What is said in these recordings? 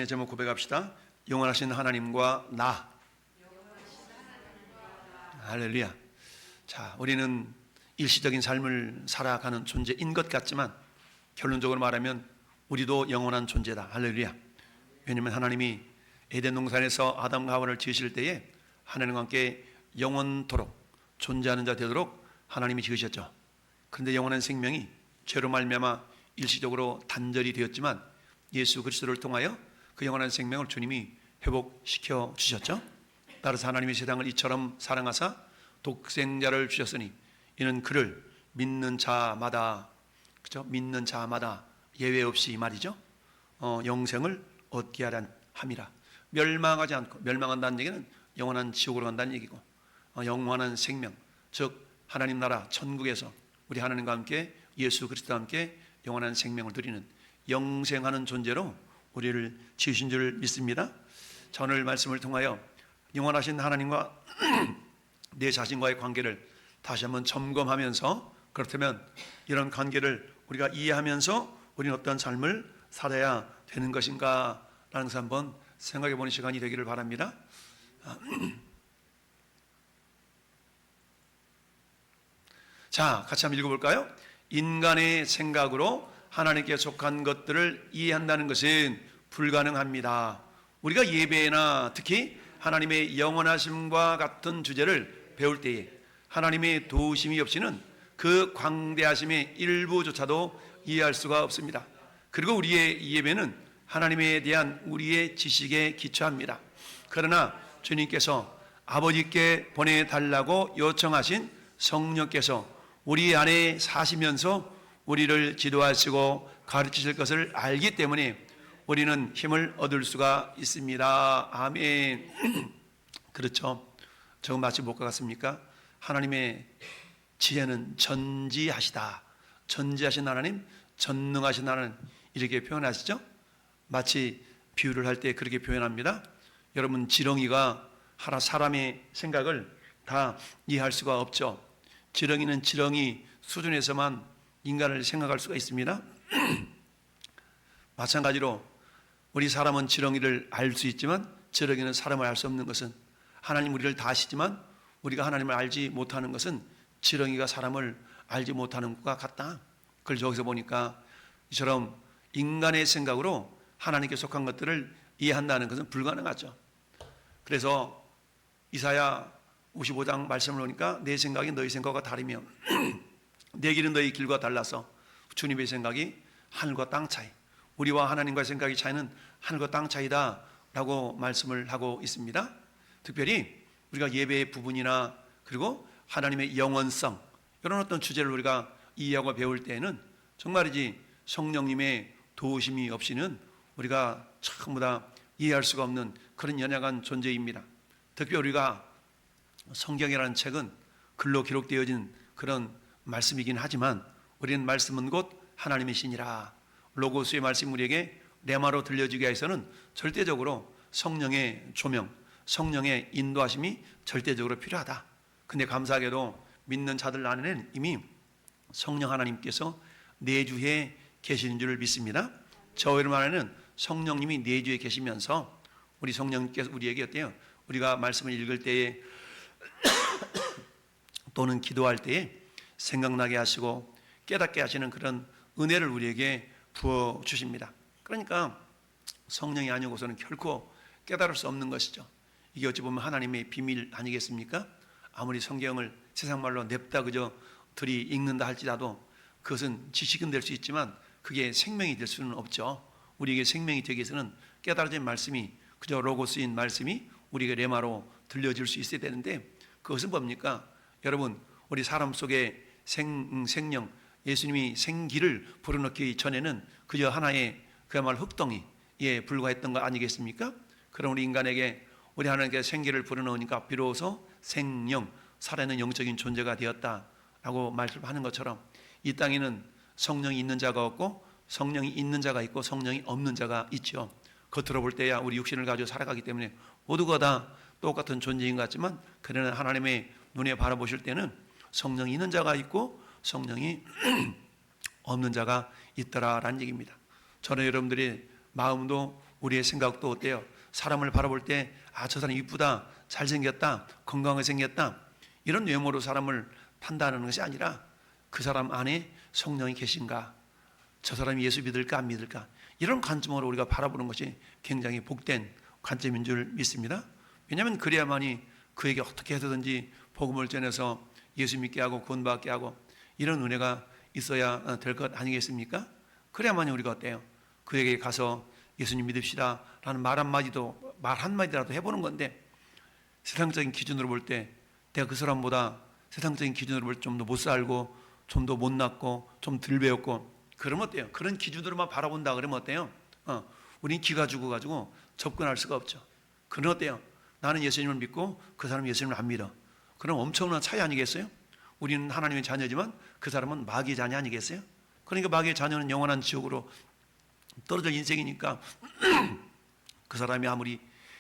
제목 고백합시다. 영원하신 하나님과 나. 할렐루야. 자, 우리는 일시적인 삶을 살아가는 존재인 것 같지만 결론적으로 말하면 우리도 영원한 존재다. 할렐루야. 왜냐하면 하나님이 에덴 동산에서 아담과 하와를 지으실 때에 하나님과 함께 영원토록 존재하는 자 되도록 하나님이 지으셨죠. 그런데 영원한 생명이 죄로 말미암아 일시적으로 단절이 되었지만 예수 그리스도를 통하여 그 영원한 생명을 주님이 회복시켜 주셨죠. 따라서 하나님이 세상을 이처럼 사랑하사 독생자를 주셨으니 이는 그를 믿는 자마다, 그죠? 믿는 자마다 예외 없이 말이죠. 영생을 얻게 하려 함이라. 멸망하지 않고, 멸망한다는 얘기는 영원한 지옥으로 간다는 얘기고, 영원한 생명, 즉 하나님 나라 천국에서 우리 하나님과 함께 예수 그리스도와 함께 영원한 생명을 누리는 영생하는 존재로 우리를 지으신 줄 믿습니다. 자, 오늘 말씀을 통하여 영원하신 하나님과 내 자신과의 관계를 다시 한번 점검하면서, 그렇다면 이런 관계를 우리가 이해하면서 우리는 어떤 삶을 살아야 되는 것인가 라는 것을 한번 생각해 보는 시간이 되기를 바랍니다. 자, 같이 한번 읽어볼까요? 인간의 생각으로 하나님께 속한 것들을 이해한다는 것은 불가능합니다. 우리가 예배나 특히 하나님의 영원하심과 같은 주제를 배울 때에 하나님의 도우심이 없이는 그 광대하심의 일부조차도 이해할 수가 없습니다. 그리고 우리의 예배는 하나님에 대한 우리의 지식에 기초합니다. 그러나 주님께서 아버지께 보내달라고 요청하신 성령께서 우리 안에 사시면서 우리를 지도하시고 가르치실 것을 알기 때문에 우리는 힘을 얻을 수가 있습니다. 아멘. 그렇죠. 저건 마치 뭐가 같습니까? 하나님의 지혜는 전지하시다. 전지하신 하나님, 전능하신 하나님, 이렇게 표현하시죠. 마치 비유를 할 때 그렇게 표현합니다. 여러분, 지렁이가 하나 사람의 생각을 다 이해할 수가 없죠. 지렁이는 지렁이 수준에서만 인간을 생각할 수가 있습니다. 마찬가지로 우리 사람은 지렁이를 알 수 있지만 지렁이는 사람을 알 수 없는 것은, 하나님 우리를 다 아시지만 우리가 하나님을 알지 못하는 것은 지렁이가 사람을 알지 못하는 것과 같다. 그걸 여기서 보니까 이처럼 인간의 생각으로 하나님께 속한 것들을 이해한다는 것은 불가능하죠. 그래서 이사야 55장 말씀을 보니까 내 생각이 너희 생각과 다르며 내 길은 너희 길과 달라서 주님의 생각이 하늘과 땅 차이, 우리와 하나님과의 생각의 차이는 하늘과 땅 차이다 라고 말씀을 하고 있습니다. 특별히 우리가 예배의 부분이나 그리고 하나님의 영원성, 이런 어떤 주제를 우리가 이해하고 배울 때에는 정말이지 성령님의 도우심이 없이는 우리가 전부 다 이해할 수가 없는 그런 연약한 존재입니다. 특히 우리가 성경이라는 책은 글로 기록되어진 그런 말씀이긴 하지만 우리는 말씀은 곧 하나님의 신이라, 로고스의 말씀 우리에게 레마로 들려주기 위해서는 절대적으로 성령의 조명, 성령의 인도하심이 절대적으로 필요하다. 근데 감사하게도 믿는 자들 안에는 이미 성령 하나님께서 내주에 계시는 줄 믿습니다. 저희들 안에는 성령님이 내주에 계시면서 우리 성령님께서 우리에게 어때요? 우리가 말씀을 읽을 때에 또는 기도할 때에 생각나게 하시고 깨닫게 하시는 그런 은혜를 우리에게 부어주십니다. 그러니까 성령이 아니고서는 결코 깨달을 수 없는 것이죠. 이게 어찌 보면 하나님의 비밀 아니겠습니까? 아무리 성경을 세상말로 냅다 그저 들이 읽는다 할지라도 그것은 지식은 될 수 있지만 그게 생명이 될 수는 없죠. 우리에게 생명이 되기 위해서는 깨달아진 말씀이, 그저 로고스인 말씀이 우리에게 레마로 들려질 수 있어야 되는데, 그것은 뭡니까? 여러분, 우리 사람 속에 생령, 예수님이 생기를 불어넣기 전에는 그저 하나의 그야말로 흙덩이에 불과했던 거 아니겠습니까? 그럼 우리 인간에게 우리 하나님께 생기를 불어넣으니까 비로소 생령, 살아있는 영적인 존재가 되었다라고 말씀하는 것처럼 이 땅에는 성령이 있는 자가 없고 성령이 있는 자가 있고 성령이 없는 자가 있죠. 겉으로 볼 때야 우리 육신을 가지고 살아가기 때문에 모두가 다 똑같은 존재인 것 같지만, 그러나 하나님의 눈에 바라보실 때는 성령이 있는 자가 있고 성령이 없는 자가 있더라라는 얘기입니다. 저는 여러분들의 마음도 우리의 생각도 어때요? 사람을 바라볼 때 저 사람 이쁘다, 잘생겼다, 건강하게 생겼다, 이런 외모로 사람을 판단하는 것이 아니라 그 사람 안에 성령이 계신가, 저 사람이 예수 믿을까 안 믿을까, 이런 관점으로 우리가 바라보는 것이 굉장히 복된 관점인 줄 믿습니다. 왜냐하면 그래야만이 그에게 어떻게 해서든지 복음을 전해서 예수 믿게 하고 구원받게 하고 이런 은혜가 있어야 될 것 아니겠습니까? 그래야만이 우리가 어때요? 그에게 가서 예수님 믿읍시다 라는 말 한마디라도 해보는 건데, 세상적인 기준으로 볼 때 내가 그 사람보다 세상적인 기준으로 볼 때 좀 더 못 살고 좀 더 못났고 좀 덜 배웠고 그러면 어때요? 그런 기준으로만 바라본다 그러면 어때요? 우린 기가 죽어가지고 접근할 수가 없죠. 그럼 어때요? 나는 예수님을 믿고 그 사람은 예수님을 안 믿어. 그럼 엄청난 차이 아니겠어요? 우리는 하나님의 자녀지만 그 사람은 마귀의 자녀 아니겠어요? 그러니까 마귀의 자녀는 영원한 지옥으로 떨어질 인생이니까 그 사람이 아무리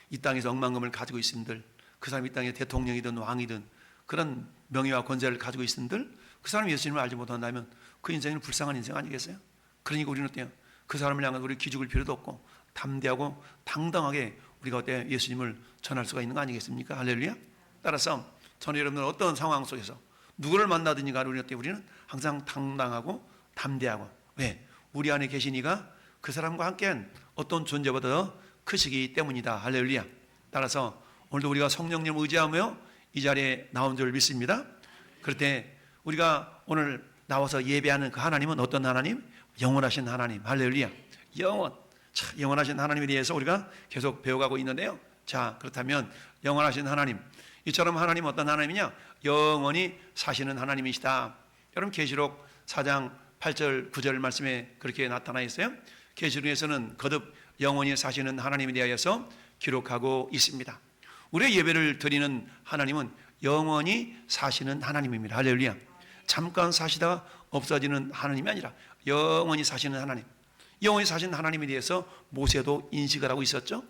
이 땅에서 억만금을 가지고 있음들, 그 사람이 이 땅에 대통령이든 왕이든 그런 명예와 권세를 가지고 있음들, 그 사람이 예수님을 알지 못한다면 그 인생은 불쌍한 인생 아니겠어요? 그러니까 우리는 어때요? 그 사람을 향해 우리 기죽을 필요도 없고 담대하고 당당하게 우리가 어때요? 예수님을 전할 수가 있는 거 아니겠습니까? 할렐루야. 따라서 저는 여러분들 어떤 상황 속에서 누구를 만나든지 간에 우리는 항상 당당하고 담대하고, 왜? 우리 안에 계신 이가 그 사람과 함께한 어떤 존재보다 더 크시기 때문이다. 할렐루야. 따라서 오늘도 우리가 성령님을 의지하며 이 자리에 나온 줄 믿습니다. 그럴 때 우리가 오늘 나와서 예배하는 그 하나님은 어떤 하나님? 영원하신 하나님. 할렐루야. 영원하신 하나님에 대해서 우리가 계속 배워가고 있는데요. 자, 그렇다면 영원하신 하나님, 이처럼 하나님은 어떤 하나님이냐? 영원히 사시는 하나님이시다. 여러분 계시록 4장 8절 9절 말씀에 그렇게 나타나 있어요. 계시록에서는 거듭 영원히 사시는 하나님에 대하여서 기록하고 있습니다. 우리의 예배를 드리는 하나님은 영원히 사시는 하나님입니다. 할렐루야. 잠깐 사시다가 없어지는 하나님이 아니라 영원히 사시는 하나님. 영원히 사신 하나님에 대해서 모세도 인식을 하고 있었죠.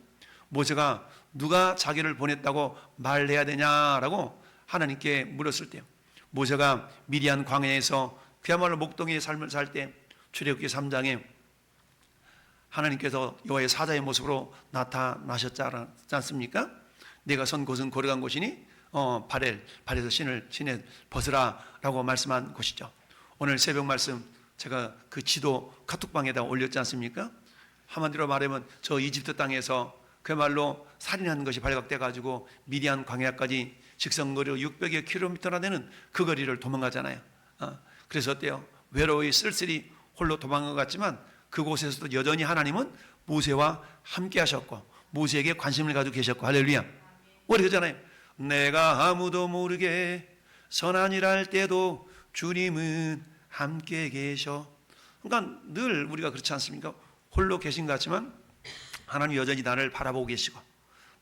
모세가 누가 자기를 보냈다고 말해야 되냐라고 하나님께 물었을 때요, 모세가 미디안 광야에서 그야말로 목동의 삶을 살 때 출애굽기 3장에 하나님께서 여호와의 사자의 모습으로 나타나셨지 않습니까? 내가 선 곳은 거룩한 곳이니 발에서 신을 벗으라 라고 말씀한 곳이죠. 오늘 새벽 말씀 제가 그 지도 카톡방에다 올렸지 않습니까? 한마디로 말하면 저 이집트 땅에서 그야말로 살인하는 것이 발각돼 가지고 미디안 광야까지 직선거리로 600여 킬로미터나 되는 그 거리를 도망가잖아요. 그래서 어때요? 외로이 쓸쓸히 홀로 도망간 것 같지만 그곳에서도 여전히 하나님은 모세와 함께 하셨고 모세에게 관심을 가지고 계셨고, 할렐루야. 우리 그러잖아요. 내가 아무도 모르게 선한 일 할 때도 주님은 함께 계셔. 그러니까 늘 우리가 그렇지 않습니까? 홀로 계신 것 같지만 하나님 여전히 나를 바라보고 계시고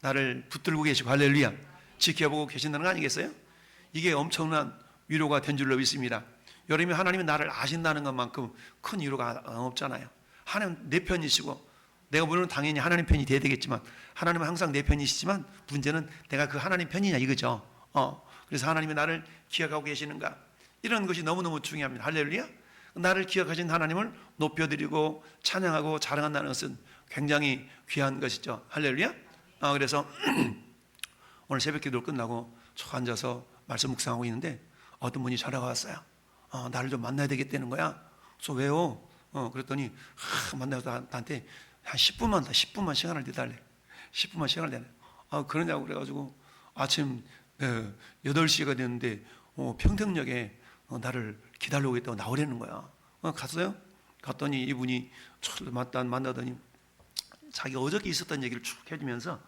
나를 붙들고 계시고, 할렐루야, 지켜보고 계신다는 거 아니겠어요? 이게 엄청난 위로가 된 줄로 믿습니다. 여러분이 하나님이 나를 아신다는 것만큼 큰 위로가 없잖아요. 하나님 내 편이시고 내가 물론 당연히 하나님 편이 돼야 되겠지만 하나님은 항상 내 편이시지만 문제는 내가 그 하나님 편이냐 이거죠. 그래서 하나님이 나를 기억하고 계시는가, 이런 것이 너무너무 중요합니다. 할렐루야. 나를 기억하신 하나님을 높여드리고 찬양하고 자랑한다는 것은 굉장히 귀한 것이죠. 할렐루야. 그래서 오늘 새벽 기도를 끝나고 저 앉아서 말씀 묵상하고 있는데 어떤 분이 전화가 왔어요. 나를 좀 만나야 되겠다는 거야. 그래서 왜요? 그랬더니 만나서 나한테 한 10분만 시간을 내달래. 10분만 시간을 내달래. 그러냐고 그래가지고 아침 8시가 됐는데 평택역에 나를 기다리고 있다고 나오라는 거야. 갔어요? 갔더니 이분이 만나더니 자기 어저께 있었던 얘기를 쭉 해주면서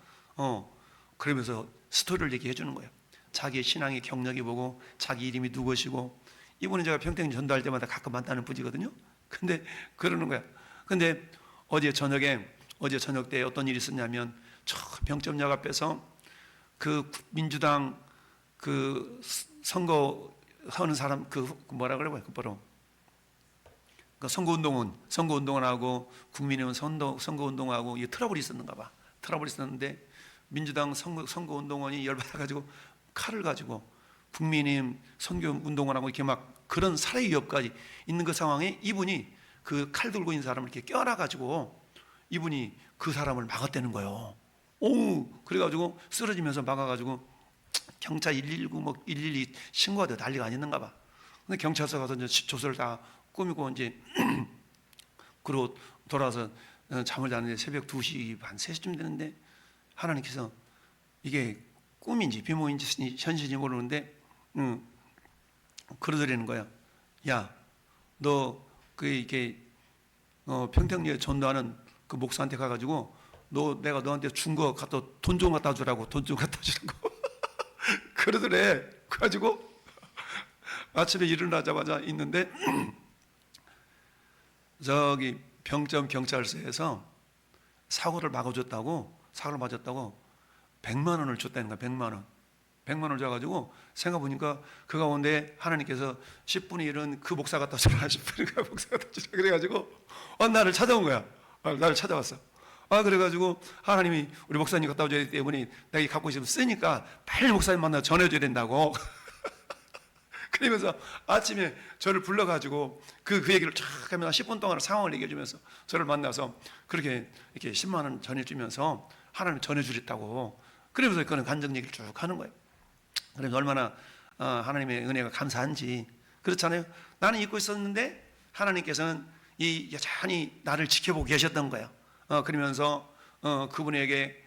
그러면서 스토리를 얘기해 주는 거예요. 자기의 신앙의 경력이 뭐고 자기 이름이 누구시고, 이분은 제가 평택 전도할 때마다 가끔 만나는 분이거든요. 근데 그러는 거야. 근데 어제 저녁 때 어떤 일이 있었냐면 저 병점역 앞에서 그 민주당 그 선거 하는 사람 그 뭐라 그래요? 그 선거운동원하고 국민의힘 선거운동하고 이 트러블이 있었는가 봐. 트러블이 있었는데 민주당 선거운동원이 열받아가지고 칼을 가지고 국민의힘 선거운동원하고 이렇게 막 그런 살해 위협까지 있는 그 상황에 이분이 그 칼 들고 있는 사람을 이렇게 껴안아가지고 이분이 그 사람을 막았다는 거예요. 오, 그래가지고 쓰러지면서 막아가지고 경찰 119 뭐 112 신고가 돼 난리가 아니었는가 봐. 근데 경찰서 가서 이제 조서를 다 꾸미고 이제 그러고 돌아와서 잠을 자는데 새벽 2시 반 3시쯤 되는데 하나님께서 이게 꿈인지 비몽인지 현실인지 모르는데 그러더라는 거야. 야, 너 그 이게 평택리에 전도하는 그 목사한테 가가지고 내가 너한테 준 거 갖다 돈 좀 갖다 주라고 돈 좀 갖다 주라고 그러더래. 그래가지고 아침에 일어나자마자 있는데 저기 병점 경찰서에서 사고를 맞았다고 100만 원을 줬다는 거야. 100만 원을 줘가지고 생각해보니까 그 가운데 하나님께서 10분의 1은 그 목사 갖다 주라 10분의 1은 그 목사 갖다 주라 그래가지고 나를 찾아온 거야. 나를 찾아왔어. 그래가지고 하나님이 우리 목사님 갖다 줘야 되기 때문에 내가 갖고 있으면 쓰니까 빨리 목사님 만나 전해줘야 된다고 그러면서 아침에 저를 불러가지고 그 얘기를 쫙 하면 10분 동안 상황을 얘기해주면서 저를 만나서 그렇게 이렇게 10만 원 전해주면서 하나님 전해주겠다고 그러면서 그런 간증 얘기를 쭉 하는 거예요. 그래서 얼마나 하나님의 은혜가 감사한지. 그렇잖아요. 나는 잊고 있었는데 하나님께서는 여전히 나를 지켜보고 계셨던 거예요. 그러면서 그분에게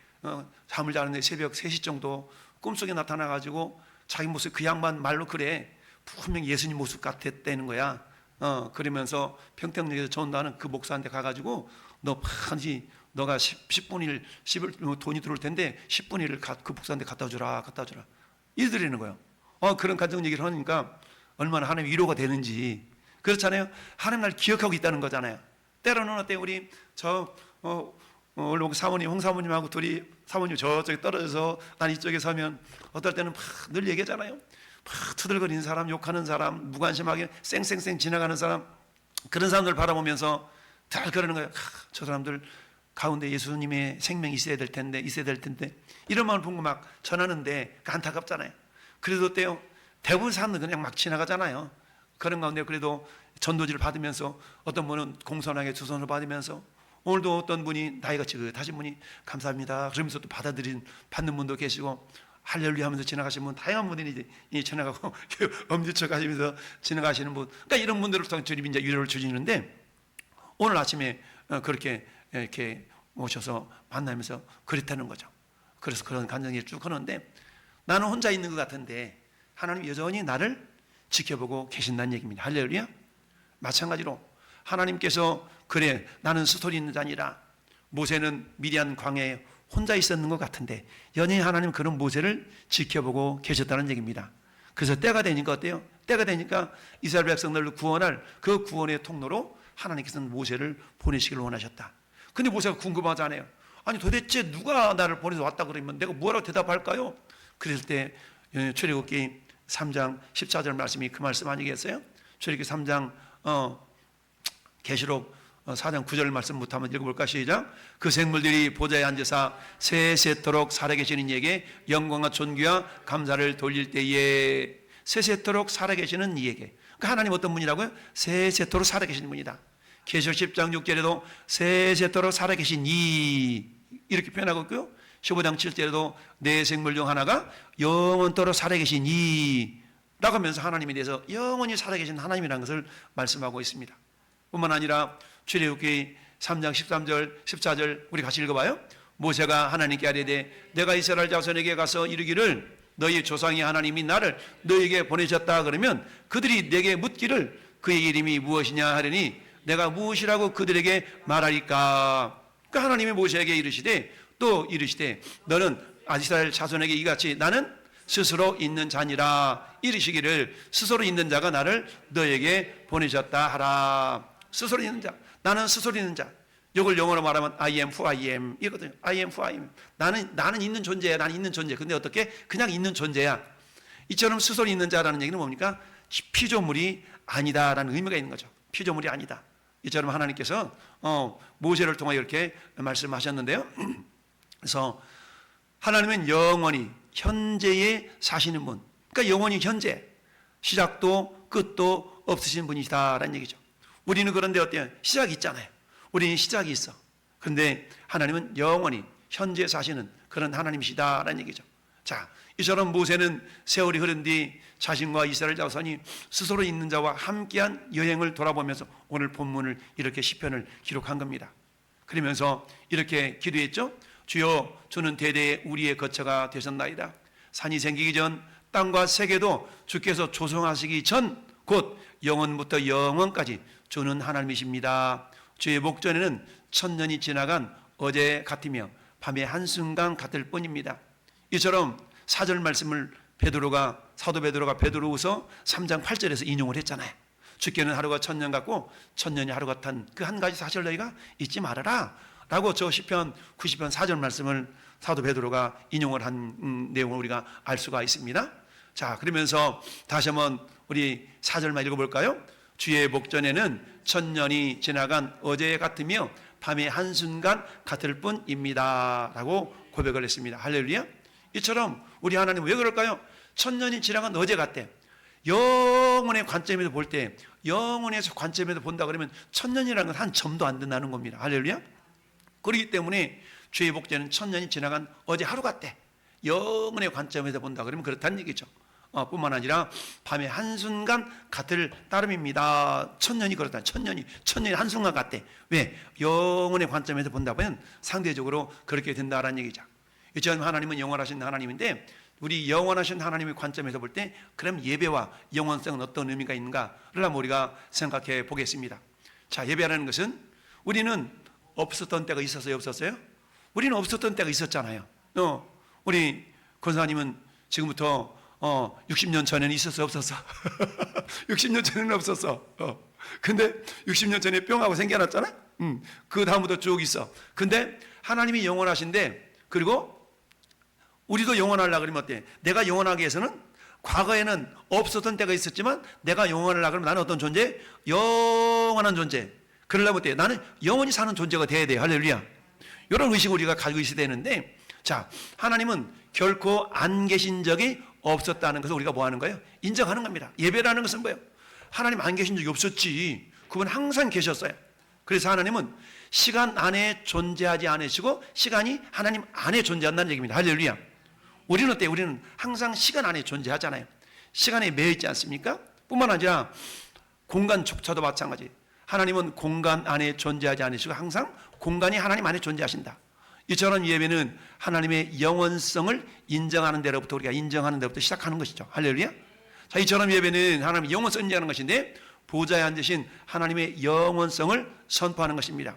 잠을 자는데 새벽 3시 정도 꿈속에 나타나가지고 자기 모습 그 양반 말로 그래 분명히 예수님 모습 같았다는 거야. 그러면서 평택역에서 전도하는 그 목사한테 가가지고 너 반드시 너가 10분의 1 돈이 들어올 텐데 10분의 1을 그 목사한테 갖다 주라 이러더라는 거예요. 그런 간증 얘기를 하니까 얼마나 하나님 위로가 되는지. 그렇잖아요. 하나님 날 기억하고 있다는 거잖아요. 때로는 어때 우리 원래 사모님 홍사모님하고 둘이 사모님 저쪽에 떨어져서 난 이쪽에 서면 어떨 때는 막 늘 얘기하잖아요. 막 투덜거리는 사람, 욕하는 사람, 무관심하게 쌩쌩쌩 지나가는 사람, 그런 사람들 바라보면서 다 그러는 거예요. 저 사람들 가운데 예수님의 생명이 있어야 될 텐데 이런 마음을 보고 막 전하는데 안타깝잖아요. 그래도 어때요? 대부분 사람들은 그냥 막 지나가잖아요. 그런 가운데 그래도 전도지를 받으면서 어떤 분은 공손하게 두 손을 받으면서 오늘도 어떤 분이 나이가 지긋하신 분이 감사합니다 그러면서 또 받는 분도 계시고 할렐루야 하면서 지나가시는 분, 다양한 분들이 이제 지나가고 엄지척 하시면서 지나가시는 분, 그러니까 이런 분들을 통해 주님이 이제 위로를 주시는데 오늘 아침에 그렇게 이렇게 모셔서 만나면서 그랬다는 거죠. 그래서 그런 간증이 쭉 하는데 나는 혼자 있는 것 같은데 하나님 여전히 나를 지켜보고 계신다는 얘기입니다. 할렐루야. 마찬가지로 하나님께서 그래 나는 스스로 있는 자니라. 모세는 미디안 광야에 혼자 있었는 것 같은데 연히 하나님 그런 모세를 지켜보고 계셨다는 얘기입니다. 그래서 때가 되니까 어때요? 때가 되니까 이스라엘 백성들을 구원할 그 구원의 통로로 하나님께서는 모세를 보내시기를 원하셨다. 근데 모세가 궁금하잖아요. 아니 도대체 누가 나를 보내서 왔다 그러면 내가 뭐라고 대답할까요? 그랬을 때 출애굽기 3장 14절 말씀이 그 말씀 아니겠어요? 출애굽기 3장 계시록 4장 9절 말씀부터 한번 읽어볼까? 시작. 그 생물들이 보좌에 앉으사 세세토록 살아계시는 이에게 영광과 존귀와 감사를 돌릴 때에 세세토록 살아계시는 이에게. 그러니까 하나님 어떤 분이라고요? 세세토록 살아계시는 분이다. 계시록 10장 6절에도 세세토록 살아계신 이 이렇게 표현하고 있고요. 15장 7절에도 내 생물 중 하나가 영원토록 살아계신 이 라고 하면서 하나님에 대해서 영원히 살아계신 하나님이라는 것을 말씀하고 있습니다. 뿐만 아니라 출애굽기 3장 13절 14절 우리 같이 읽어봐요. 모세가 하나님께 아뢰되 내가 이스라엘 자손에게 가서 이르기를 너희 조상의 하나님이 나를 너희에게 보내셨다 그러면 그들이 내게 묻기를 그의 이름이 무엇이냐 하려니 내가 무엇이라고 그들에게 말하리까. 그러니까 하나님이 모세에게 이르시되 또 이르시되 너는 이스라엘 자손에게 이같이 나는 스스로 있는 자니라 이르시기를 스스로 있는 자가 나를 너에게 보내셨다 하라. 스스로 있는 자, 나는 스스로 있는 자. 이걸 영어로 말하면 I am who I am 이거든요. I am who I am. 나는 있는 존재야. 나는 있는 존재. 근데 어떻게? 그냥 있는 존재야. 이처럼 스스로 있는 자라는 얘기는 뭡니까? 피조물이 아니다라는 의미가 있는 거죠. 피조물이 아니다. 이처럼 하나님께서 모세를 통하여 이렇게 말씀하셨는데요. 그래서 하나님은 영원히 현재에 사시는 분. 그러니까 영원히 현재, 시작도 끝도 없으신 분이시다라는 얘기죠. 우리는 그런데 어때요? 시작이 있잖아요. 우리는 시작이 있어. 그런데 하나님은 영원히 현재 사시는 그런 하나님이시다라는 얘기죠. 자, 이처럼 모세는 세월이 흐른 뒤 자신과 이스라엘 자손이 스스로 있는 자와 함께한 여행을 돌아보면서 오늘 본문을 이렇게 시편을 기록한 겁니다. 그러면서 이렇게 기도했죠. 주여, 주는 대대에 우리의 거처가 되셨나이다. 산이 생기기 전 땅과 세계도 주께서 조성하시기 전 곧 영원부터 영원까지 주는 하나님이십니다. 주의 목전에는 천년이 지나간 어제 같으며 밤의 한순간 같을 뿐입니다. 이처럼 4절 말씀을 사도 베드로가 베드로후서 3장 8절에서 인용을 했잖아요. 주께는 하루가 천년 같고 천년이 하루 같은 그 한 가지 사실을 너희가 잊지 말아라 라고 저 시편 90편 4절 말씀을 사도 베드로가 인용을 한 내용을 우리가 알 수가 있습니다. 자, 그러면서 다시 한번 우리 4절만 읽어볼까요? 주의 목전에는 천년이 지나간 어제 같으며 밤의 한순간 같을 뿐입니다 라고 고백을 했습니다. 할렐루야. 이처럼 우리 하나님은 왜 그럴까요? 천년이 지나간 어제 같대. 영혼의 관점에서 볼 때, 영혼의 관점에서 본다 그러면 천년이라는 건 한 점도 안 된다는 겁니다. 할렐루야. 그렇기 때문에 주의 목전에는 천년이 지나간 어제 하루 같대. 영혼의 관점에서 본다 그러면 그렇다는 얘기죠. 뿐만 아니라 밤의 한순간 같을 따름입니다. 천년이 그렇다. 천년이 한순간 같대. 왜? 영혼의 관점에서 본다 보면 상대적으로 그렇게 된다라는 얘기죠. 이처럼 하나님은 영원하신 하나님인데 우리 영원하신 하나님의 관점에서 볼 때 그럼 예배와 영원성은 어떤 의미가 있는가를 한번 우리가 생각해 보겠습니다. 자, 예배라는 것은 우리는 없었던 때가 있었어요? 없었어요? 우리는 없었던 때가 있었잖아요. 우리 권사님은 지금부터 60년 전에는 있었어? 없었어? 60년 전에는 없었어. 근데 60년 전에 뿅 하고 생겨났잖아? 그 다음부터 쭉 있어. 근데 하나님이 영원하신데 그리고 우리도 영원하려고 그러면 어때? 내가 영원하기 위해서는 과거에는 없었던 때가 있었지만 내가 영원하려고 그러면 나는 어떤 존재? 영원한 존재. 그러려면 어때? 나는 영원히 사는 존재가 돼야 돼. 할렐루야. 이런 의식을 우리가 가지고 있어야 되는데, 자, 하나님은 결코 안 계신 적이 없었다는 것을 우리가 뭐 하는 거예요? 인정하는 겁니다. 예배라는 것은 뭐예요? 하나님 안 계신 적이 없었지. 그분 항상 계셨어요. 그래서 하나님은 시간 안에 존재하지 않으시고 시간이 하나님 안에 존재한다는 얘기입니다. 할렐루야. 우리는 어때요? 우리는 항상 시간 안에 존재하잖아요. 시간에 매여 있지 않습니까? 뿐만 아니라 공간조차도 마찬가지. 하나님은 공간 안에 존재하지 않으시고 항상 공간이 하나님 안에 존재하신다. 이처럼 예배는 하나님의 영원성을 인정하는 데로부터 우리가 인정하는 데로부터 시작하는 것이죠. 할렐루야. 자, 이처럼 예배는 하나님의 영원성을 인정하는 것인데 보좌에 앉으신 하나님의 영원성을 선포하는 것입니다.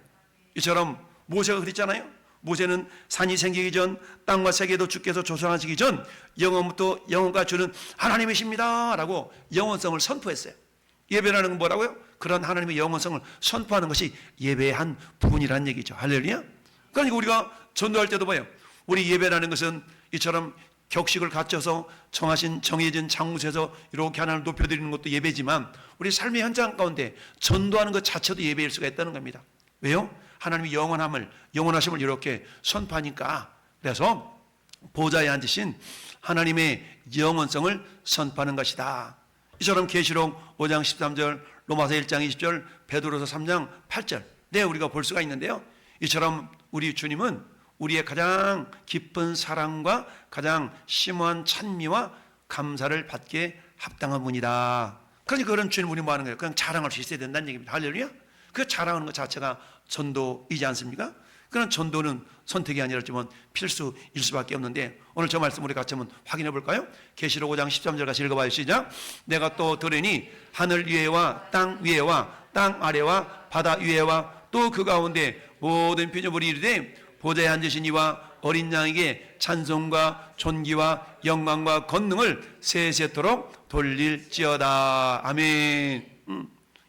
이처럼 모세가 그랬잖아요. 모세는 산이 생기기 전 땅과 세계도 주께서 조성하시기 전 영원부터 영원까지 주는 하나님이십니다 라고 영원성을 선포했어요. 예배라는 건 뭐라고요? 그런 하나님의 영원성을 선포하는 것이 예배의 한 부분이라는 얘기죠. 할렐루야. 그러니까 우리가 전도할 때도 뭐예요? 우리 예배라는 것은 이처럼 격식을 갖춰서 정해진 장소에서 이렇게 하나님을 높여드리는 것도 예배지만 우리 삶의 현장 가운데 전도하는 것 자체도 예배일 수가 있다는 겁니다. 왜요? 하나님이 영원하심을 이렇게 선포하니까. 그래서 보좌에 앉으신 하나님의 영원성을 선포하는 것이다. 이처럼 계시록 5장 13절, 로마서 1장 20절, 베드로서 3장 8절 우리가 볼 수가 있는데요. 이처럼 우리 주님은 우리의 가장 깊은 사랑과 가장 심오한 찬미와 감사를 받기에 합당한 분이다. 그러니까 그런 주님 우리 뭐 하는 거예요? 그냥 자랑할 수 있어야 된다는 얘기입니다. 할렐루야. 그 자랑하는 것 자체가 전도이지 않습니까? 그런 전도는 선택이 아니라지만 필수일 수밖에 없는데 오늘 저 말씀 우리 같이 한번 확인해 볼까요? 계시록 5장 13절 같이 읽어봐요. 시작. 내가 또 들으니 하늘 위에와 땅 위에와 땅 아래와 바다 위에와 또 그 가운데 모든 피조물이 이르되 보좌에 앉으신 이와 어린 양에게 찬송과 존귀와 영광과 권능을 세세토록 돌릴지어다. 아멘.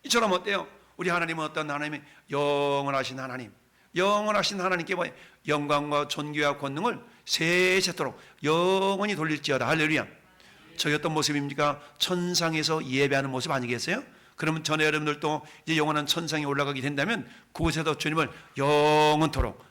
이처럼 어때요? 우리 하나님은 어떤 하나님의 영원하신 하나님, 영원하신 하나님께 뭐예요? 영광과 존귀와 권능을 세세토록 영원히 돌릴지어다. 할렐루야. 저게 어떤 모습입니까? 천상에서 예배하는 모습 아니겠어요? 그러면 전에 여러분들도 이제 영원한 천상에 올라가게 된다면 그곳에서 주님을 영원토록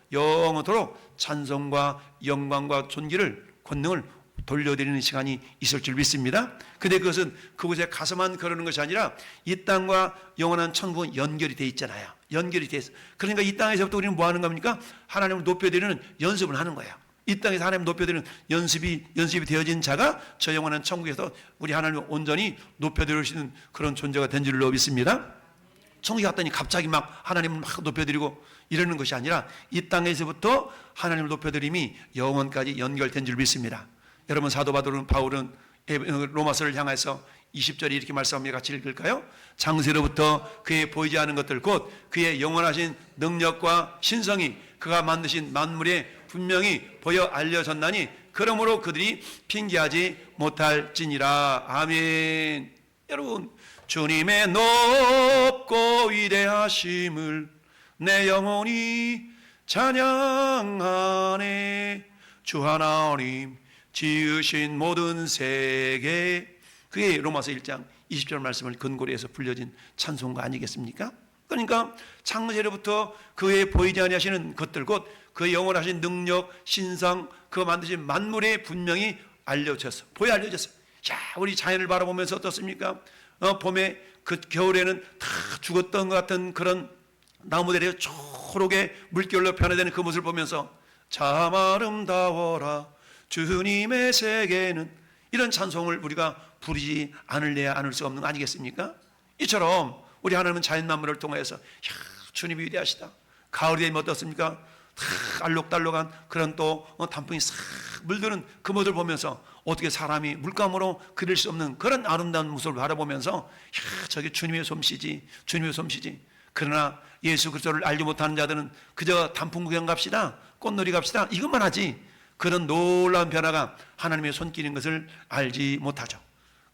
찬송과 영광과 존귀를 권능을 돌려드리는 시간이 있을 줄 믿습니다. 근데 그것은 그곳에 가서만 그러는 것이 아니라 이 땅과 영원한 천국은 연결이 돼 있잖아요. 연결이 돼 있어. 그러니까 이 땅에서부터 우리는 뭐 하는 겁니까? 하나님을 높여드리는 연습을 하는 거예요. 이 땅에서 하나님을 높여드리는 연습이 되어진 자가 저 영원한 천국에서 우리 하나님을 온전히 높여드릴 수 있는 그런 존재가 된 줄로 믿습니다. 천국에 갔더니 갑자기 막 하나님을 막 높여드리고 이러는 것이 아니라 이 땅에서부터 하나님을 높여드림이 영원까지 연결된 줄 믿습니다. 여러분, 사도 바울은 로마서를 향해서 20절에 이렇게 말씀합니다. 같이 읽을까요? 창세로부터 그의 보이지 않은 것들 곧 그의 영원하신 능력과 신성이 그가 만드신 만물에 분명히 보여 알려졌나니 그러므로 그들이 핑계하지 못할지니라. 아멘. 여러분, 주님의 높고 위대하심을 내 영혼이 찬양하네. 주 하나님 지으신 모든 세계, 그게 로마서 1장 20절 말씀을 근거로 해서 불려진 찬송가 아니겠습니까? 그러니까 창세로부터 그의 보이지 아니하시는 것들 곧 그의 영원하신 능력, 신상, 그 만드신 만물에 분명히 알려졌어. 보여 알려졌어. 자, 우리 자연을 바라보면서 어떻습니까? 봄에 그 겨울에는 다 죽었던 것 같은 그런 나무들이 초록의 물결로 변화되는 그 모습을 보면서 참 아름다워라 주님의 세계는, 이런 찬송을 우리가 부르지 않을래야 않을 수 없는 거 아니겠습니까? 이처럼 우리 하나님은 자연 만물을 통해서 주님이 위대하시다. 가을이 되면 어떻습니까? 다 알록달록한 그런 또 단풍이 싹 물드는 그 모습을 보면서 어떻게 사람이 물감으로 그릴 수 없는 그런 아름다운 모습을 바라보면서 저게 주님의 솜씨지, 주님의 솜씨지. 그러나 예수 그리스도를 알지 못하는 자들은 그저 단풍 구경 갑시다, 꽃놀이 갑시다, 이것만 하지 그런 놀라운 변화가 하나님의 손길인 것을 알지 못하죠.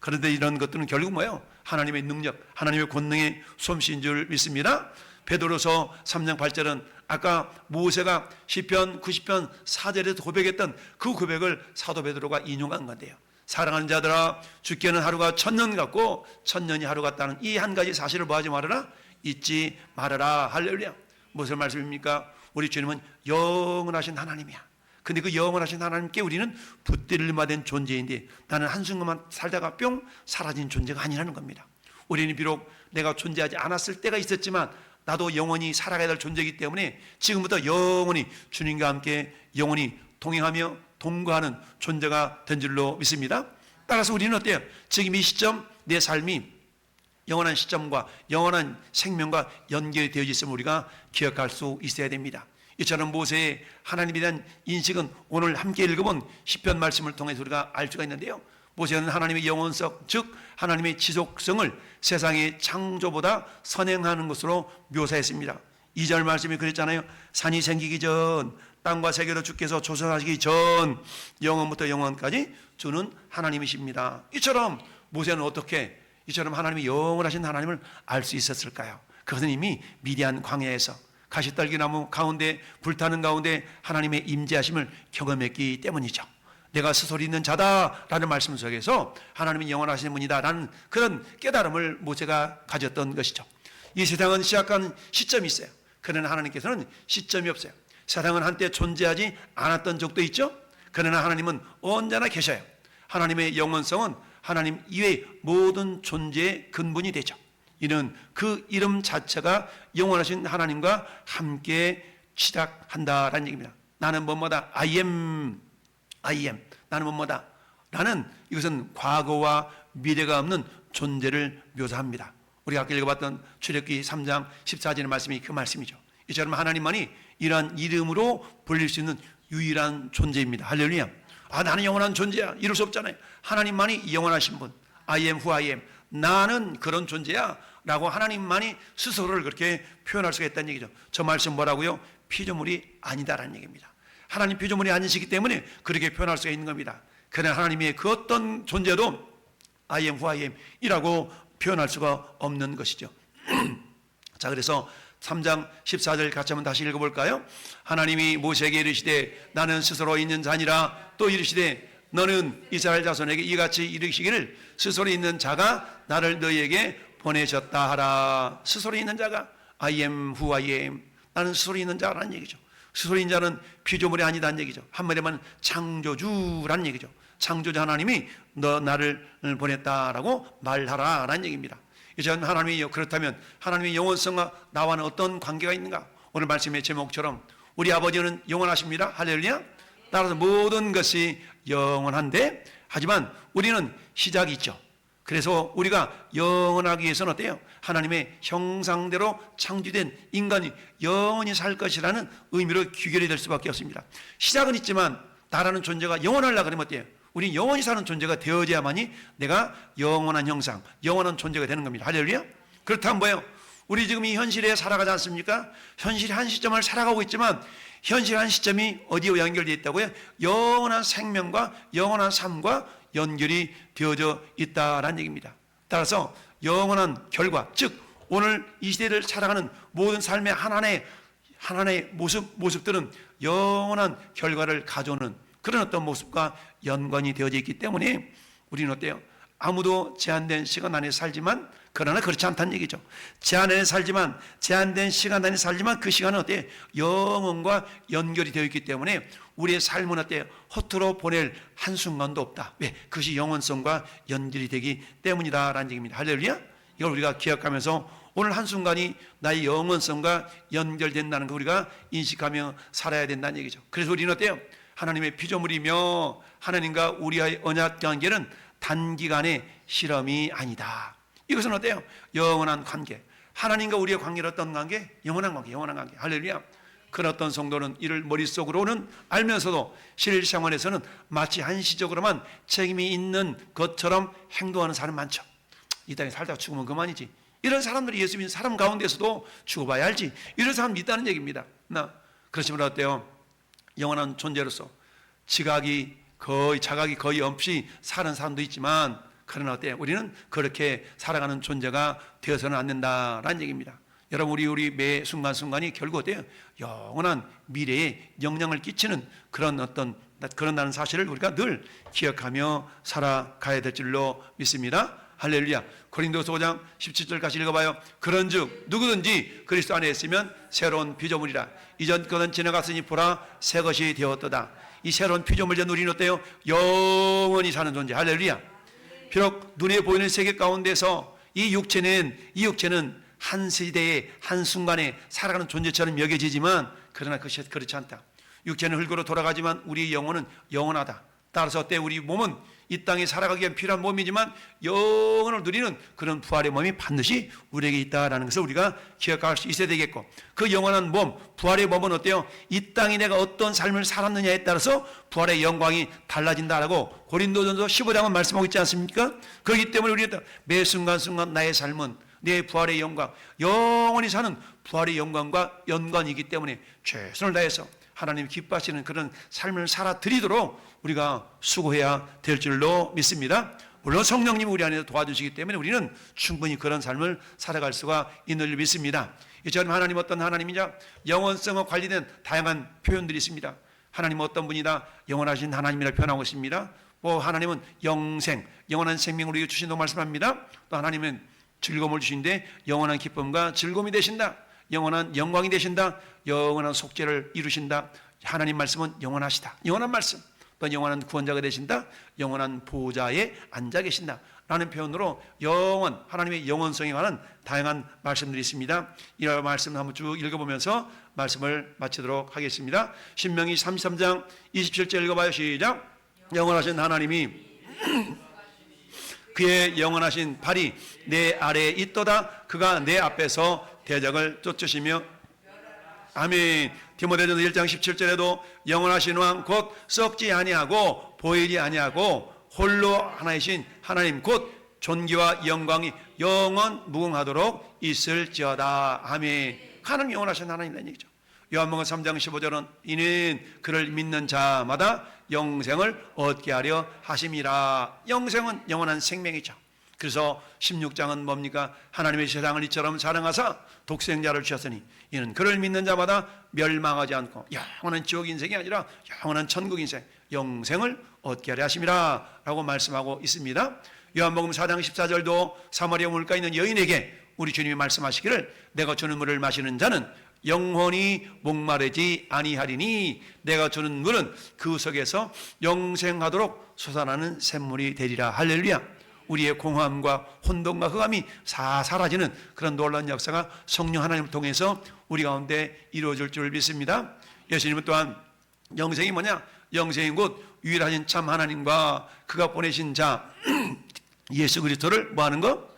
그런데 이런 것들은 결국 뭐예요? 하나님의 능력, 하나님의 권능의 솜씨인 줄 믿습니다. 베드로서 3장 8절은 아까 모세가 시편 90편 4절에서 고백했던 그 고백을 사도 베드로가 인용한 건데요. 사랑하는 자들아, 주께는 하루가 1000년 같고 1000년이 하루 같다는 이 한 가지 사실을 뭐하지 말아라? 잊지 말아라. 할렐루야. 무슨 말씀입니까? 우리 주님은 영원하신 하나님이야. 근데 그 영원하신 하나님께 우리는 붙들림화 된 존재인데 나는 한순간만 살다가 뿅 사라진 존재가 아니라는 겁니다. 우리는 비록 내가 존재하지 않았을 때가 있었지만 나도 영원히 살아가야 될 존재이기 때문에 지금부터 영원히 주님과 함께 영원히 동행하며 동거하는 존재가 된 줄로 믿습니다. 따라서 우리는 어때요? 지금 이 시점 내 삶이 영원한 시점과 영원한 생명과 연결되어 있음을 우리가 기억할 수 있어야 됩니다. 이처럼 모세의 하나님에 대한 인식은 오늘 함께 읽어본 시편 말씀을 통해서 우리가 알 수가 있는데요. 모세는 하나님의 영원성, 즉 하나님의 지속성을 세상의 창조보다 선행하는 것으로 묘사했습니다. 2절 말씀이 그랬잖아요. 산이 생기기 전, 땅과 세계로 주께서 조성하시기 전, 영원부터 영원까지 주는 하나님이십니다. 이처럼 모세는 어떻게 이처럼 하나님의 영원하신 하나님을 알 수 있었을까요? 그것은 이미 미디안 광야에서 가시떨기나무 가운데 불타는 가운데 하나님의 임재하심을 경험했기 때문이죠. 내가 스스로 있는 자다라는 말씀 속에서 하나님이 영원하신 분이다라는 그런 깨달음을 모세가 가졌던 것이죠. 이 세상은 시작한 시점이 있어요. 그러나 하나님께서는 시점이 없어요. 세상은 한때 존재하지 않았던 적도 있죠. 그러나 하나님은 언제나 계셔요. 하나님의 영원성은 하나님 이외의 모든 존재의 근본이 되죠. 이는 그 이름 자체가 영원하신 하나님과 함께 시작한다라는 얘기입니다. 나는 뭐뭐다. I am. 나는 뭐뭐다. 나는 이것은 과거와 미래가 없는 존재를 묘사합니다. 우리가 아까 읽어봤던 출애굽기 3장 14절의 말씀이 그 말씀이죠. 이처럼 하나님만이 이러한 이름으로 불릴 수 있는 유일한 존재입니다. 할렐루야. 나는 영원한 존재야. 이럴 수 없잖아요. 하나님만이 영원하신 분. I am who I am. 나는 그런 존재야 라고 하나님만이 스스로를 그렇게 표현할 수가 있다는 얘기죠. 저 말씀 뭐라고요? 피조물이 아니다라는 얘기입니다. 하나님 피조물이 아니시기 때문에 그렇게 표현할 수가 있는 겁니다. 그러나 하나님의 그 어떤 존재도 I am who I am 이라고 표현할 수가 없는 것이죠. 자, 그래서 3장 14절 같이 한번 다시 읽어볼까요? 하나님이 모세에게 이르시되 나는 스스로 있는 자니라. 또 이르시되 너는 이스라엘 자손에게 이같이 이르시기를 스스로 있는 자가 나를 너희에게 보내셨다 하라. 스스로 있는 자가 I am who I am. 나는 스스로 있는 자라는 얘기죠. 스스로 있는 자는 피조물이 아니다는 얘기죠. 한마디만 창조주라는 얘기죠. 창조자 하나님이 너 나를 보냈다라고 말하라라는 얘기입니다. 이제 하나님이 그렇다면 하나님의 영원성과 나와는 어떤 관계가 있는가? 오늘 말씀의 제목처럼 우리 아버지는 영원하십니다. 할렐루야. 따라서 모든 것이 영원한데 하지만 우리는 시작이 있죠. 그래서 우리가 영원하기 위해서는 어때요? 하나님의 형상대로 창조된 인간이 영원히 살 것이라는 의미로 귀결이 될 수밖에 없습니다. 시작은 있지만 나라는 존재가 영원하려고 그러면 어때요? 우리 영원히 사는 존재가 되어져야만이 내가 영원한 형상, 영원한 존재가 되는 겁니다. 할렐루야. 그렇다면 뭐예요? 우리 지금 이 현실에 살아가지 않습니까? 현실의 한 시점을 살아가고 있지만 현실의 한 시점이 어디에 연결되어 있다고요? 영원한 생명과 영원한 삶과 연결이 되어져 있다라는 얘기입니다. 따라서 영원한 결과, 즉 오늘 이 시대를 살아가는 모든 삶의 하나의 모습들은 영원한 결과를 가져오는 그런 어떤 모습과 연관이 되어져 있기 때문에 우리는 어때요? 아무도 제한된 시간 안에 살지만 그러나 그렇지 않다는 얘기죠. 제한된 시간 안에 살지만 그 시간은 어때요? 영원과 연결이 되어 있기 때문에 우리의 삶은 어때요? 허투루 보낼 한순간도 없다. 왜? 그것이 영원성과 연결이 되기 때문이다라는 얘기입니다. 할렐루야. 이걸 우리가 기억하면서 오늘 한순간이 나의 영원성과 연결된다는 거 우리가 인식하며 살아야 된다는 얘기죠. 그래서 우리는 어때요? 하나님의 피조물이며 하나님과 우리의 언약 관계는 단기간의 실험이 아니다. 이것은 어때요? 영원한 관계. 하나님과 우리의 관계는 어떤 관계? 영원한 관계. 할렐루야. 그런 어떤 성도는 이를 머릿속으로는 알면서도 실생활에서는 마치 한시적으로만 책임이 있는 것처럼 행동하는 사람 많죠. 이 땅에 살다가 죽으면 그만이지. 이런 사람들이 예수 믿는 사람 가운데서도 죽어봐야 알지. 이런 사람이 있다는 얘기입니다. 그렇지만 어때요? 영원한 존재로서 자각이 거의 없이 사는 사람도 있지만 그러나 어때요? 우리는 그렇게 살아가는 존재가 되어서는 안 된다라는 얘기입니다. 여러분 우리 매 순간순간이 결국 어때요? 영원한 미래에 영향을 끼치는 그런다는 사실을 우리가 늘 기억하며 살아가야 될 줄로 믿습니다. 할렐루야. 고린도서 5장 17절까지 읽어봐요. 그런즉 누구든지 그리스도 안에 있으면 새로운 피조물이라. 이전 것은 지나갔으니 보라 새 것이 되었도다. 이 새로운 피조물 된 우리는 어때요? 영원히 사는 존재. 할렐루야. 비록 눈에 보이는 세계 가운데서 이 육체는 한 시대에 한순간에 살아가는 존재처럼 여겨지지만 그러나 그것이 그렇지 않다. 육체는 흙으로 돌아가지만 우리의 영혼은 영원하다. 따라서 어때? 우리 몸은 이 땅에 살아가기 위해 필요한 몸이지만 영원을 누리는 그런 부활의 몸이 반드시 우리에게 있다는 것을 우리가 기억할 수 있어야 되겠고, 그 영원한 몸, 부활의 몸은 어때요? 이 땅에 내가 어떤 삶을 살았느냐에 따라서 부활의 영광이 달라진다라고 고린도전서 15장은 말씀하고 있지 않습니까? 그렇기 때문에 우리는 매 순간순간 나의 삶은 내 부활의 영광, 영원히 사는 부활의 영광과 연관이기 때문에 최선을 다해서 하나님 기뻐하시는 그런 삶을 살아드리도록 우리가 수고해야 될 줄로 믿습니다. 물론 성령님이 우리 안에서 도와주시기 때문에 우리는 충분히 그런 삶을 살아갈 수가 있는 줄 믿습니다. 이처럼 하나님 어떤 하나님이냐? 영원성과 관련된 다양한 표현들이 있습니다. 하나님은 어떤 분이다? 영원하신 하나님이라 표현하고 있습니다. 하나님은 영생, 영원한 생명을 우리에게 주신다고 말씀합니다. 또 하나님은 즐거움을 주신데 영원한 기쁨과 즐거움이 되신다. 영원한 영광이 되신다. 영원한 속죄를 이루신다. 하나님 말씀은 영원하시다. 영원한 말씀. 또 영원한 구원자가 되신다. 영원한 보좌에 앉아 계신다. 라는 표현으로 하나님의 영원성에 관한 다양한 말씀들이 있습니다. 이런 말씀을 한번 쭉 읽어보면서 말씀을 마치도록 하겠습니다. 신명기 33장 27절 읽어봐요. 시작. 영원하신 하나님이 그의 영원하신 발이 내 아래에 있도다. 그가 내 앞에서 대적을 쫓으시며. 아멘. 디모데전서 1장 17절에도 영원하신 왕 곧 썩지 아니하고 보이지 아니하고 홀로 하나이신 하나님 곧 존귀와 영광이 영원 무궁하도록 있을지어다. 아멘. 하나님 영원하신 하나님이라는 얘기죠. 요한복음 3장 15절은 이는 그를 믿는 자마다 영생을 얻게 하려 하심이라. 영생은 영원한 생명이죠. 그래서 16장은 뭡니까? 하나님의 세상을 이처럼 사랑하사 독생자를 주셨으니 이는 그를 믿는 자마다 멸망하지 않고 영원한 지옥 인생이 아니라 영원한 천국 인생, 영생을 얻게 하려 하심이라 라고 말씀하고 있습니다. 요한복음 4장 14절도 사마리아 물가에 있는 여인에게 우리 주님이 말씀하시기를 내가 주는 물을 마시는 자는 영원히 목마르지 아니하리니 내가 주는 물은 그 속에서 영생하도록 솟아나는 샘물이 되리라. 할렐루야. 우리의 공허함과 혼돈과 흑암이 사라지는 그런 놀라운 역사가 성령 하나님을 통해서 우리 가운데 이루어질 줄 믿습니다. 예수님은 또한 영생이 뭐냐? 영생이 곧 유일하신 참 하나님과 그가 보내신 자 예수 그리스도를 뭐 하는 거?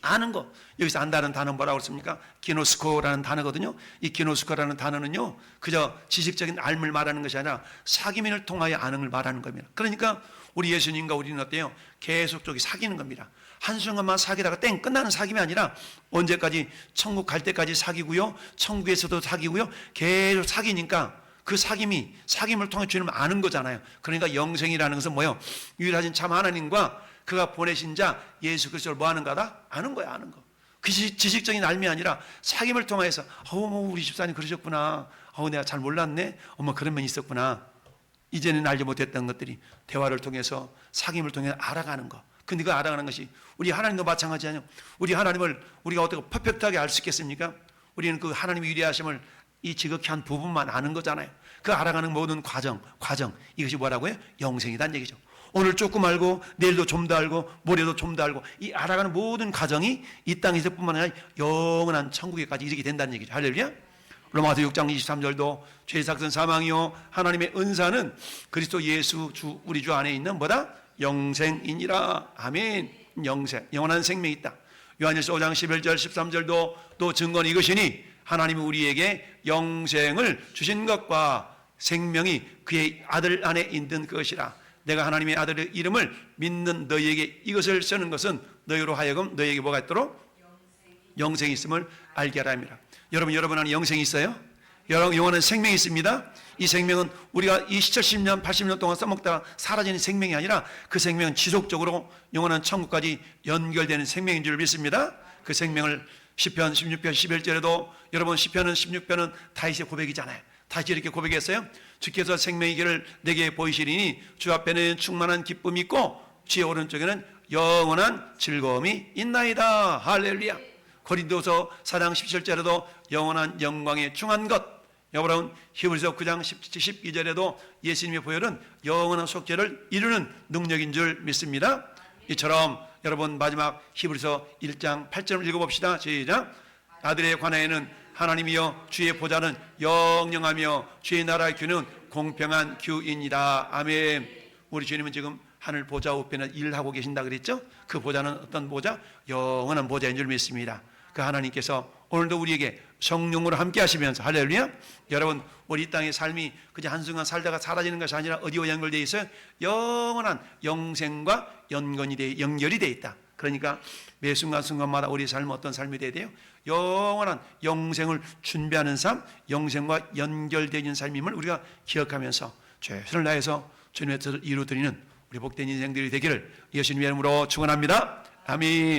아는 거. 여기서 안다는 단어는 뭐라고 했습니까? 기노스코라는 단어거든요. 이 기노스코라는 단어는요, 그저 지식적인 알을 말하는 것이 아니라 사귐인을 통하여 아는 걸 말하는 겁니다. 그러니까 우리 예수님과 우리는 어때요? 계속적으로 사귀는 겁니다. 한순간만 사귀다가 땡 끝나는 사귐이 아니라 언제까지? 천국 갈 때까지 사귀고요, 천국에서도 사귀고요, 계속 사귀니까 그 사귐을 통해 주님을 아는 거잖아요. 그러니까 영생이라는 것은 뭐예요? 유일하신 참 하나님과 그가 보내신 자 예수 그리스도를 뭐 하는 거다? 아는 거야, 아는 거. 그 지식적인 알미 아니라 사귐을 통해서 우리 집사님 그러셨구나. 내가 잘 몰랐네. 그런 면이 있었구나. 이제는 알지 못했던 것들이 대화를 통해서 사귐을 통해 알아가는 거. 근데 그 알아가는 것이 우리 하나님도 마찬가지 아니에요. 우리 하나님을 우리가 어떻게 퍼펙트하게 알 수 있겠습니까? 우리는 그 하나님의 위대하심을 이 지극히 한 부분만 아는 거잖아요. 그 알아가는 모든 과정 이것이 뭐라고요? 영생이란 얘기죠. 오늘 조금 알고 내일도 좀 더 알고 모레도 좀 더 알고 이 알아가는 모든 과정이 이 땅에서뿐만 아니라 영원한 천국에까지 이르게 된다는 얘기죠. 할렐루야. 로마서 6장 23절도 죄의 삭은 사망이요 하나님의 은사는 그리스도 예수 주 우리 주 안에 있는 뭐다? 영생이니라. 아멘. 영생, 영원한 생명이 있다. 요한일서 5장 11절 13절도 또 증거는 이것이니 하나님이 우리에게 영생을 주신 것과 생명이 그의 아들 안에 있는 것이라. 내가 하나님의 아들의 이름을 믿는 너희에게 이것을 쓰는 것은 너희로 하여금 너희에게 뭐가 있도록? 영생이 있음을 알게 하라 합니다. 여러분 안에 영생이 있어요? 영원한 생명이 있습니다. 이 생명은 우리가 이 70년 80년 동안 써먹다가 사라지는 생명이 아니라 그 생명은 지속적으로 영원한 천국까지 연결되는 생명인 줄 믿습니다. 그 생명을 시편 16편 11절에도 여러분 시편은 16편은 다윗의 고백이잖아요. 다시 이렇게 고백했어요. 주께서 생명의 길을 내게 보이시리니 주 앞에는 충만한 기쁨이 있고 주의 오른쪽에는 영원한 즐거움이 있나이다. 할렐루야. 고린도서 4장 17절에도 영원한 영광에 충한 것. 여러분 히브리서 9장 12절에도 예수님의 보혈은 영원한 속죄를 이루는 능력인 줄 믿습니다. 이처럼 여러분 마지막 히브리서 1장 8절을 읽어봅시다. 시작. 아들에 관하여는 하나님이여 주의 보좌는 영영하며 주의 나라의 규는 공평한 규이니라. 아멘. 우리 주님은 지금 하늘 보좌 우편에 일하고 계신다 그랬죠? 그 보좌는 어떤 보좌? 영원한 보좌인 줄 믿습니다. 그 하나님께서 오늘도 우리에게 성령으로 함께 하시면서 할렐루야. 여러분 우리 이 땅의 삶이 그저 한순간 살다가 사라지는 것이 아니라 어디와 연결되어 있어요? 영원한 영생과 연결이 되어 있다. 그러니까 매 순간순간마다 우리 삶은 어떤 삶이 되어야 돼요? 영원한 영생을 준비하는 삶, 영생과 연결되어 있는 삶임을 우리가 기억하면서 최선을 다해서 주님의 뜻을 이루어드리는 우리 복된 인생들이 되기를 예수님의 이름으로 축원합니다. 아멘.